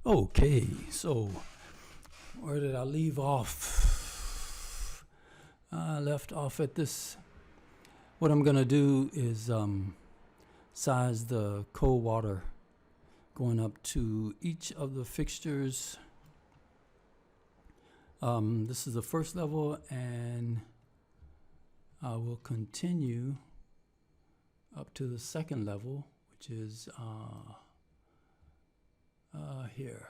Okay, so where did I leave off? I left off at this. What I'm gonna do is size the cold water going up to each of the fixtures. This is the first level, and I will continue up to the second level, which is here.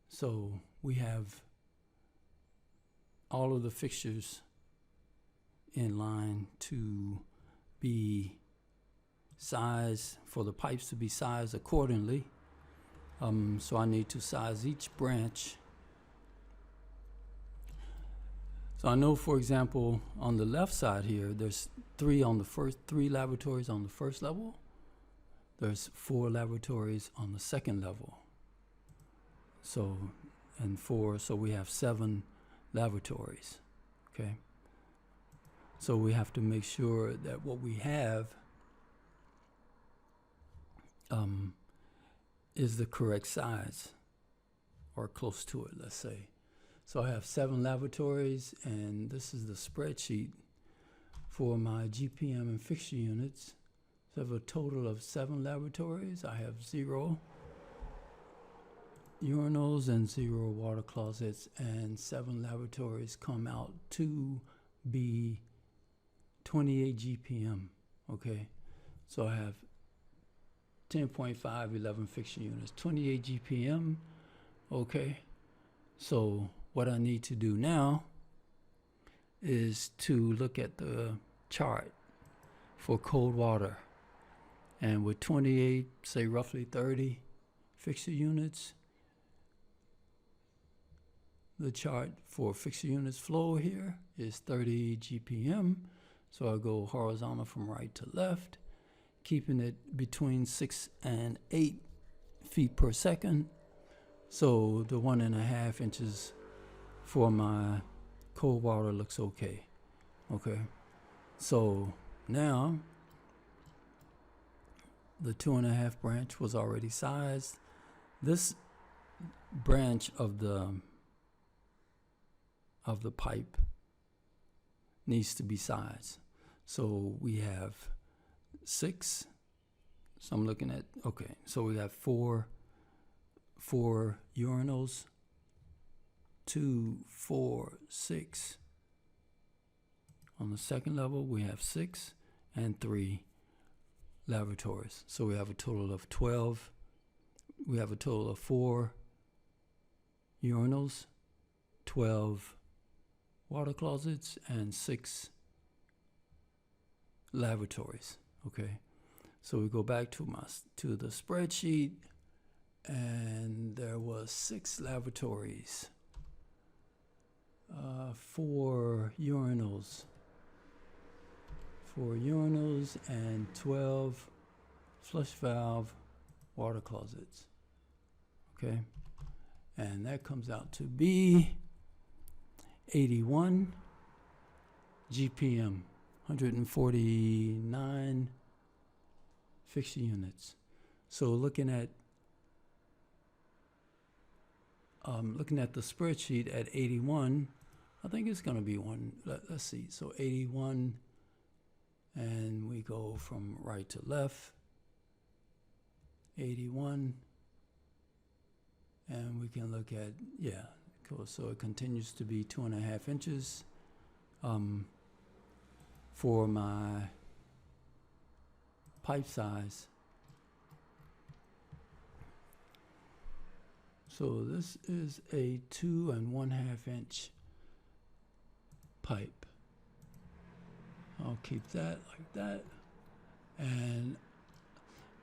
So we have all of the fixtures in line to be sized, for the pipes to be sized accordingly. So I need to size each branch. So I know, for example, on the left side here, there's three lavatories on the first level. There's 4 lavatories on the second level. So, so we have 7 lavatories, okay? So we have to make sure that what we have is the correct size, or close to it, let's say. So I have 7 lavatories, and this is the spreadsheet for my GPM and fixture units. So I have a total of 7 lavatories. I have 0 urinals and 0 water closets, and 7 lavatories come out to be 28 GPM, okay? So I have 10.5, 11 fixture units, 28 GPM, okay? So what I need to do now is to look at the chart for cold water. And with 28, say roughly 30 fixture units, the chart for fixture units flow here is 30 GPM. So I go horizontal from right to left, keeping it between 6 and 8 feet per second. So the 1.5 inches for my cold water looks okay. Okay. So now the 2.5 branch was already sized. This branch of the pipe needs to be sized. So we have 6. So I'm looking at, okay, so we have 4 urinals, 2, 4, 6. On the second level, we have 6 and 3 lavatories. So we have a total of 12. We have a total of 4 urinals, 12 water closets, and 6 lavatories. Okay, so we go back to the spreadsheet, and there was 6 lavatories, 4 urinals, and 12 flush valve water closets. Okay, and that comes out to be 81 GPM, 149 fixture units. So looking at the spreadsheet at 81, I think it's going to be one. Let's see. So 81, and we go from right to left. 81, and we can look at, yeah, cool. So it continues to be 2.5 inches for my pipe size. So this is a 2.5 inch pipe. I'll keep that like that. And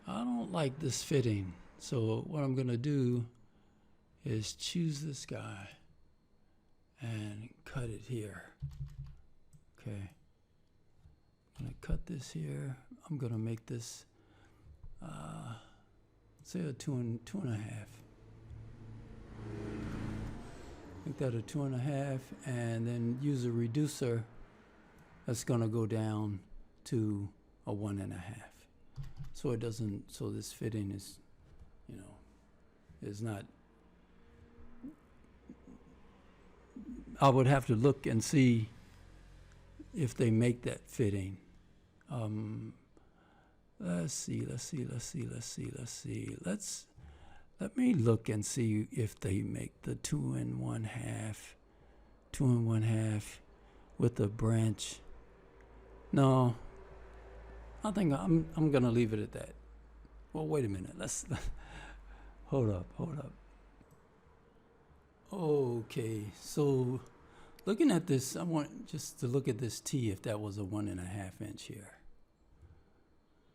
I don't like this fitting. So what I'm gonna do is choose this guy and cut it here. Okay. I'm gonna cut this here. I'm gonna make this say a 2.5. Make that a 2.5, and then use a reducer that's gonna go down to a 1.5. So it doesn't, so this fitting is, is not I would have to look and see if they make that fitting. Let's see. Let me look and see if they make the 2 1/2 with a branch. No, I think I'm gonna leave it at that. Well, wait a minute. Let's hold up. Okay, so looking at this, I want just to look at this T if that was a 1.5 inch here.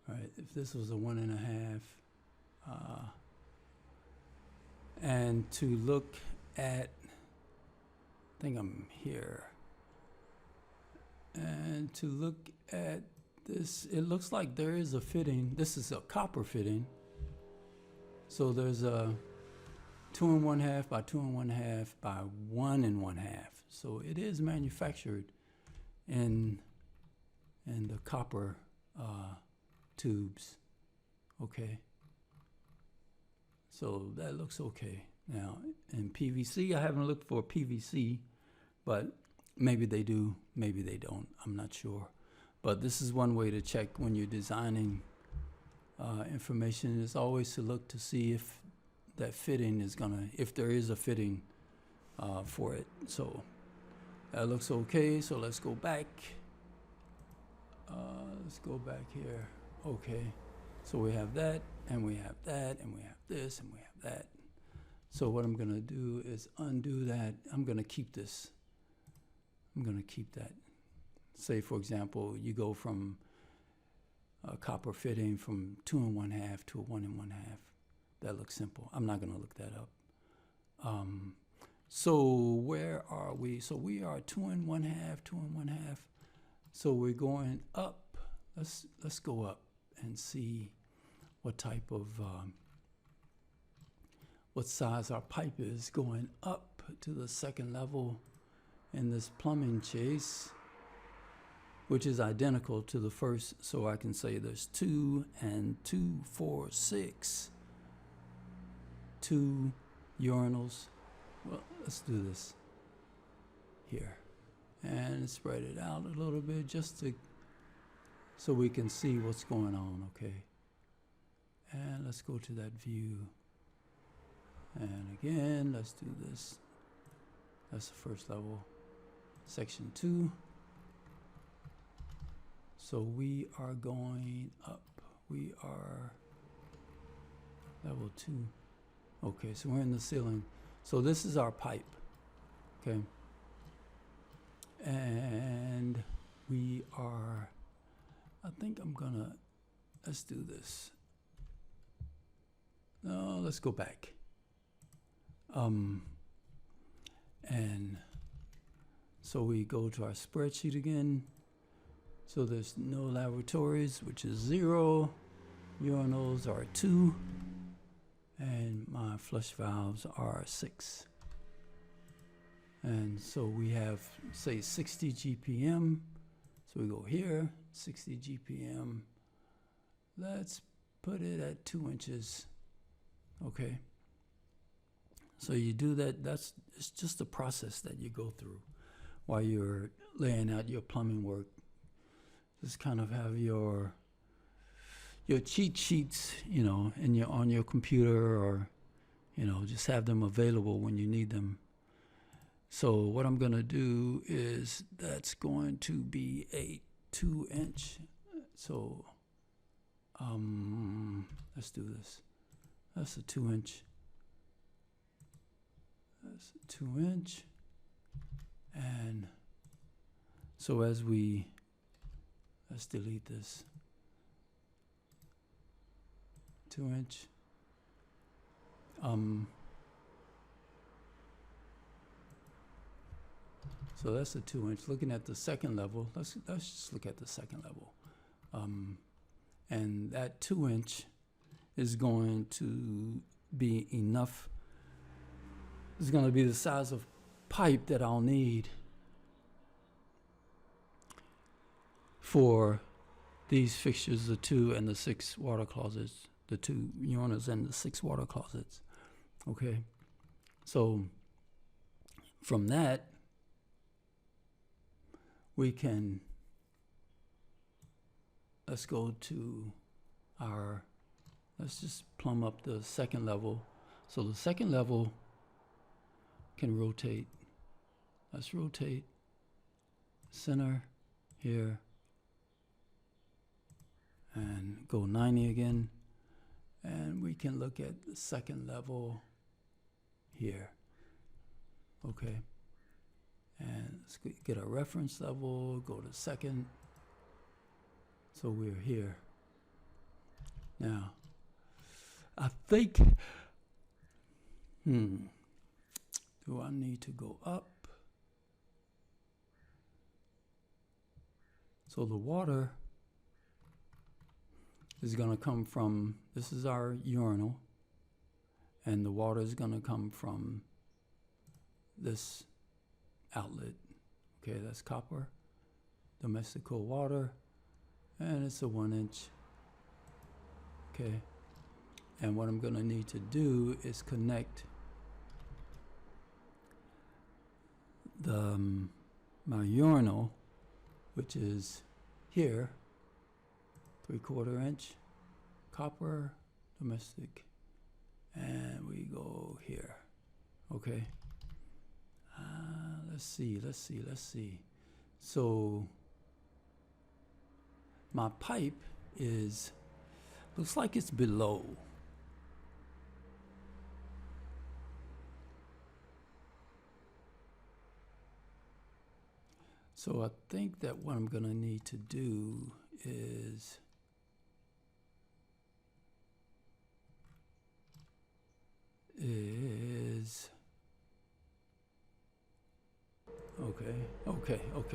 All right, if this was a 1.5, and to look at, I think I'm here, and to look at this, it looks like there is a fitting. This is a copper fitting. So there's a 2 1/2 by 2 1/2 by 1 1/2. So it is manufactured in the copper tubes. Okay. So that looks okay. Now in PVC, I haven't looked for PVC, but maybe they do, maybe they don't. I'm not sure. But this is one way to check when you're designing information, is always to look to see if that fitting is if there is a fitting for it. So that looks okay. So let's go back. Let's go back here. Okay. So we have that, and we have that, and we have this, and we have that. So what I'm going to do is undo that. I'm going to keep this. I'm going to keep that. Say, for example, you go from a copper fitting from 2 1/2 to a 1 1/2. That looks simple. I'm not going to look that up. So where are we? So we are 2 1/2, 2 1/2. So we're going up. Let's go up and see what type of what size our pipe is going up to the second level in this plumbing chase, which is identical to the first. So I can say there's 2 and 2, 4, 6. 2 urinals. Well, let's do this here and spread it out a little bit just to so we can see what's going on. Okay, and let's go to that view, and again let's do this. That's the first level, section 2. So we are going up. We are level 2. Okay, so we're in the ceiling. So this is our pipe, okay? And we are, I think I'm gonna, let's do this. No, let's go back. And so we go to our spreadsheet again. So there's no lavatories, which is 0. Urinals are 2. And my flush valves are 6. And so we have, say, 60 GPM. So we go here, 60 GPM. Let's put it at 2 inches. Okay. So you do that. It's just a process that you go through while you're laying out your plumbing work. Just kind of have your cheat sheets, on your computer, or, just have them available when you need them. So what I'm going to do is that's going to be a 2 inch. So let's do this. That's a 2 inch. That's a 2 inch. And so let's delete this. 2 inch. So that's a 2 inch. Looking at the second level, let's just look at the second level. And that 2 inch is going to be enough. It's going to be the size of pipe that I'll need for these fixtures, the 2 and the 6 water closets, the 2 urinals and the 6 water closets. Okay, so from that, we can, let's go to our, let's just plumb up the second level. So the second level can rotate. Let's rotate center here and go 90 again. And we can look at the second level here. Okay. And let's get a reference level, go to second. So we're here. Now, I think, do I need to go up? So the water is going to come from, this is our urinal, and the water is going to come from this outlet. Okay, that's copper, domestic cold water, and it's a 1 inch. Okay, and what I'm going to need to do is connect the my urinal, which is here, 3/4 inch copper, domestic, and we go here. Okay. Let's see. So my pipe is, looks like it's below. So I think that what I'm gonna need to do is okay.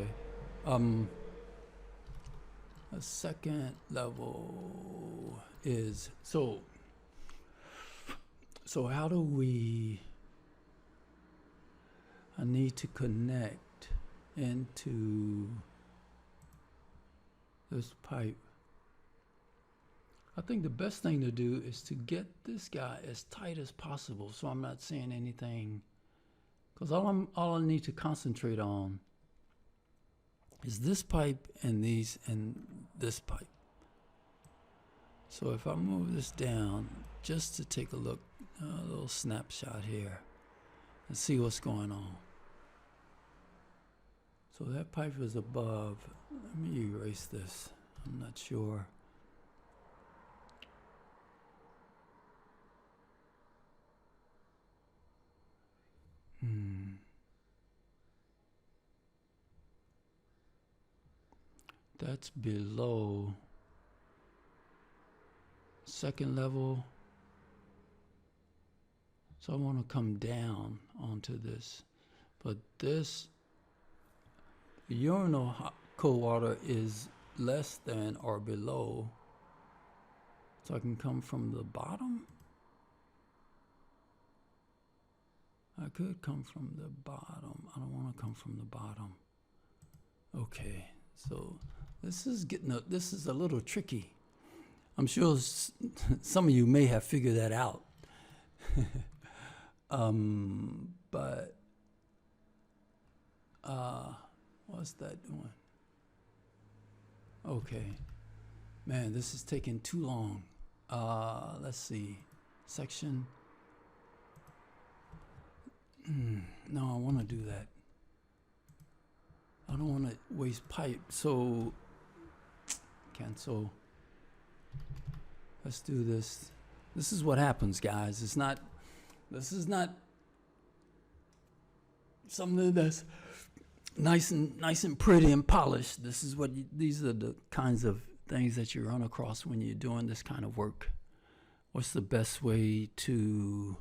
A second level is, so how do we, I need to connect into this pipe. I think the best thing to do is to get this guy as tight as possible so I'm not seeing anything, because all I need to concentrate on is this pipe and these and this pipe. So if I move this down just to take a look, a little snapshot here and see what's going on. So that pipe is above. Let me erase this. I'm not sure. That's below second level. So I want to come down onto this. But this urinal cold water is less than or below. So I can come from the bottom. I could come from the bottom. I don't want to come from the bottom. Okay, so this is a little tricky. I'm sure some of you may have figured that out. But what's that doing? Okay, man, this is taking too long. Let's see, section. No, I want to do that. I don't want to waste pipe, so cancel. Let's do this. This is what happens, guys. This is not something that's nice and pretty and polished. This is what these are the kinds of things that you run across when you're doing this kind of work. What's the best way to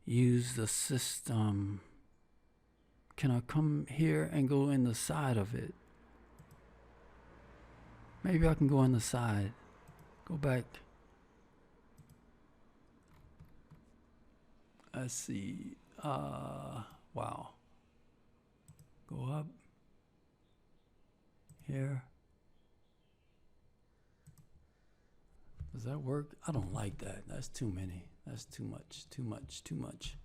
use the system? Can I come here and go in the side of it? Maybe I can go in the side. Go back. Let's see. Wow. Go up. Here. Does that work? I don't like that. That's too many. That's too much. Too much.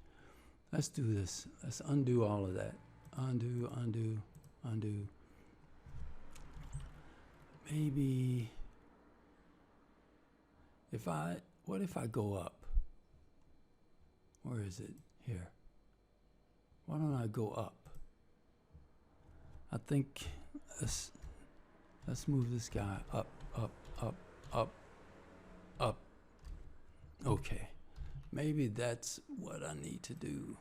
Let's do this. Let's undo all of that. Undo. Undo. Maybe what if I go up? Where is it? Here. Why don't I go up? I think let's move this guy up, up, up, up, up. Okay. Maybe that's what I need to do.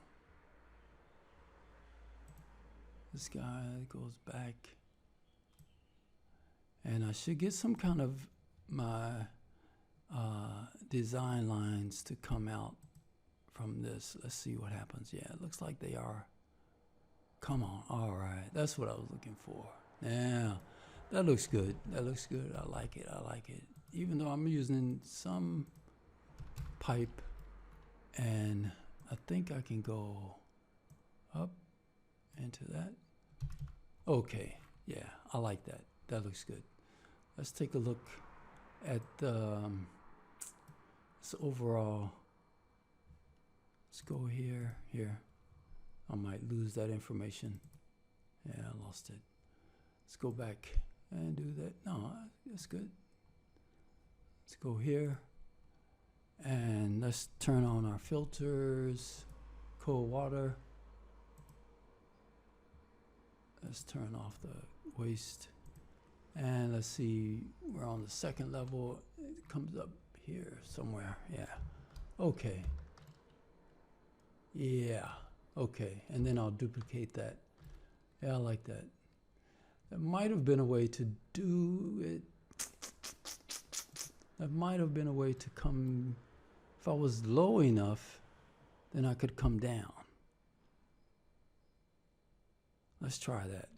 This guy goes back. And I should get some kind of my design lines to come out from this. Let's see what happens. Yeah, it looks like they are. Come on. All right. That's what I was looking for. Yeah, that looks good. That looks good. I like it. I like it. Even though I'm using some pipe, and I think I can go up into that. Okay. Yeah, I like that. That looks good. Let's take a look at this overall. Let's go here, here. I might lose that information. Yeah, I lost it. Let's go back and do that. No, that's good. Let's go here. And let's turn on our filters, cold water. Let's turn off the waste. And let's see, we're on the second level. It comes up here somewhere. Yeah. Okay. Yeah. Okay. And then I'll duplicate that. Yeah, I like that. That might have been a way to do it. That might have been a way to come. If I was low enough, then I could come down. Let's try that.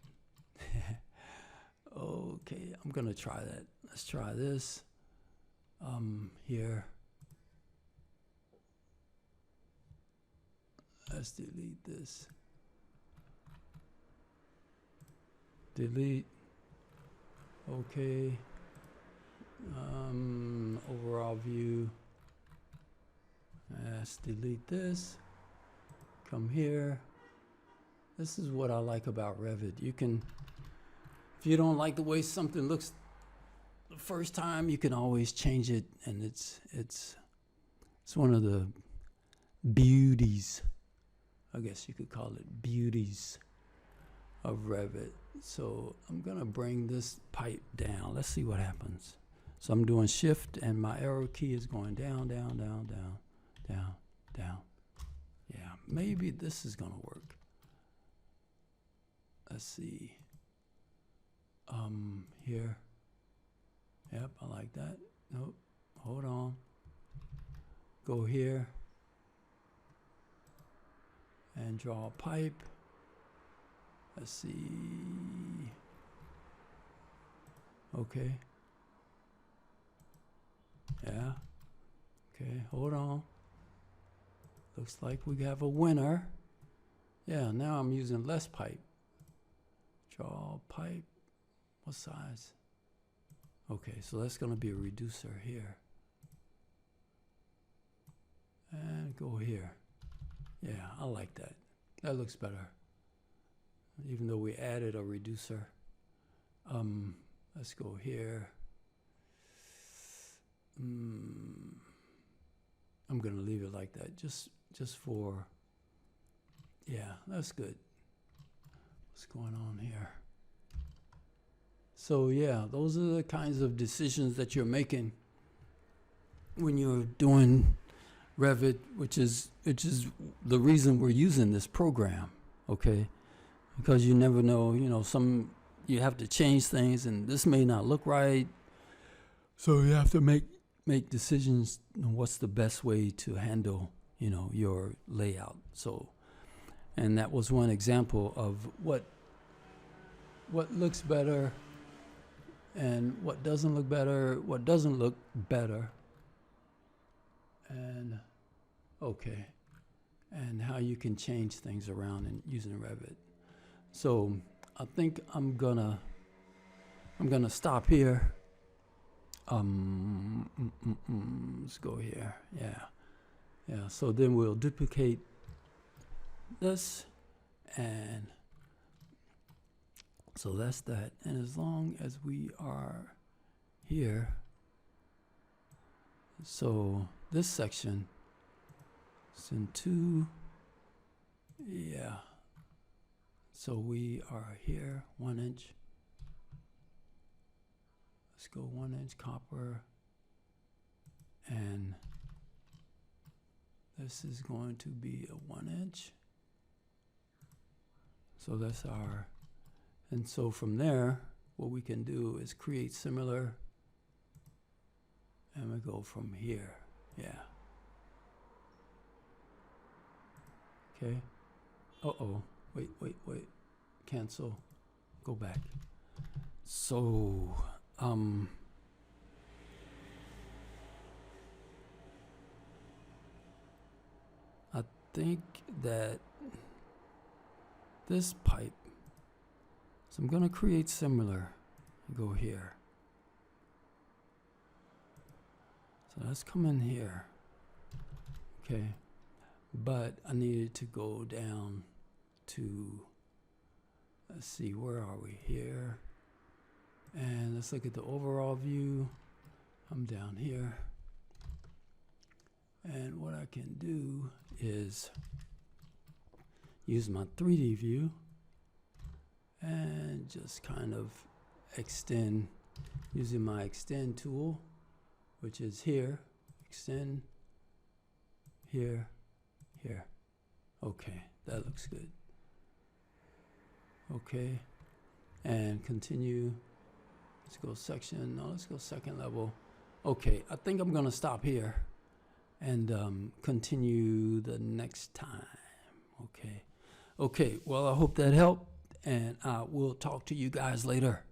Okay, I'm gonna try that. Let's try this. Here. Let's delete this. Delete. Okay. Overall view. Let's delete this. Come here. This is what I like about Revit. You can, if you don't like the way something looks the first time, you can always change it, and it's one of the beauties, I guess you could call it beauties of Revit. So I'm gonna bring this pipe down. Let's see what happens. So I'm doing shift and my arrow key is going down, down, down, down, down, down. Yeah, maybe this is gonna work. Let's see. Here. Yep, I like that. Nope, hold on. Go here and draw a pipe. Let's see. Okay. Yeah. Okay, hold on. Looks like we have a winner. Yeah, now I'm using less pipe. Draw pipe. What size? Okay, so that's going to be a reducer here. And go here. Yeah, I like that. That looks better. Even though we added a reducer. Let's go here. I'm going to leave it like that. Just for, yeah, that's good. What's going on here? So yeah, those are the kinds of decisions that you're making when you're doing Revit, which is the reason we're using this program, okay? Because you never know, you have to change things, and this may not look right, so you have to make decisions on what's the best way to handle, your layout. So, and that was one example of what looks better and what doesn't look better, what doesn't look better, and okay, and how you can change things around in using Revit. So I think I'm gonna stop here. Let's go here. Yeah. So then we'll duplicate this, and So that's that. And as long as we are here, so this section is in 2, yeah. So we are here, 1 inch. Let's go 1 inch copper. And this is going to be a 1 inch. So that's our, and so from there, what we can do is create similar, and we go from here, yeah. Okay, uh-oh, wait, cancel, go back. So, I think that this pipe, so I'm going to create similar, go here. So let's come in here, okay, but I needed to go down to, let's see, where are we here? And let's look at the overall view. I'm down here. And what I can do is use my 3D view and just kind of extend using my extend tool, which is here, extend, here, here. Okay, that looks good. Okay, and continue. Let's go section, no, let's go second level. Okay, I think I'm gonna stop here and continue the next time. Okay, well, I hope that helped, and we'll talk to you guys later.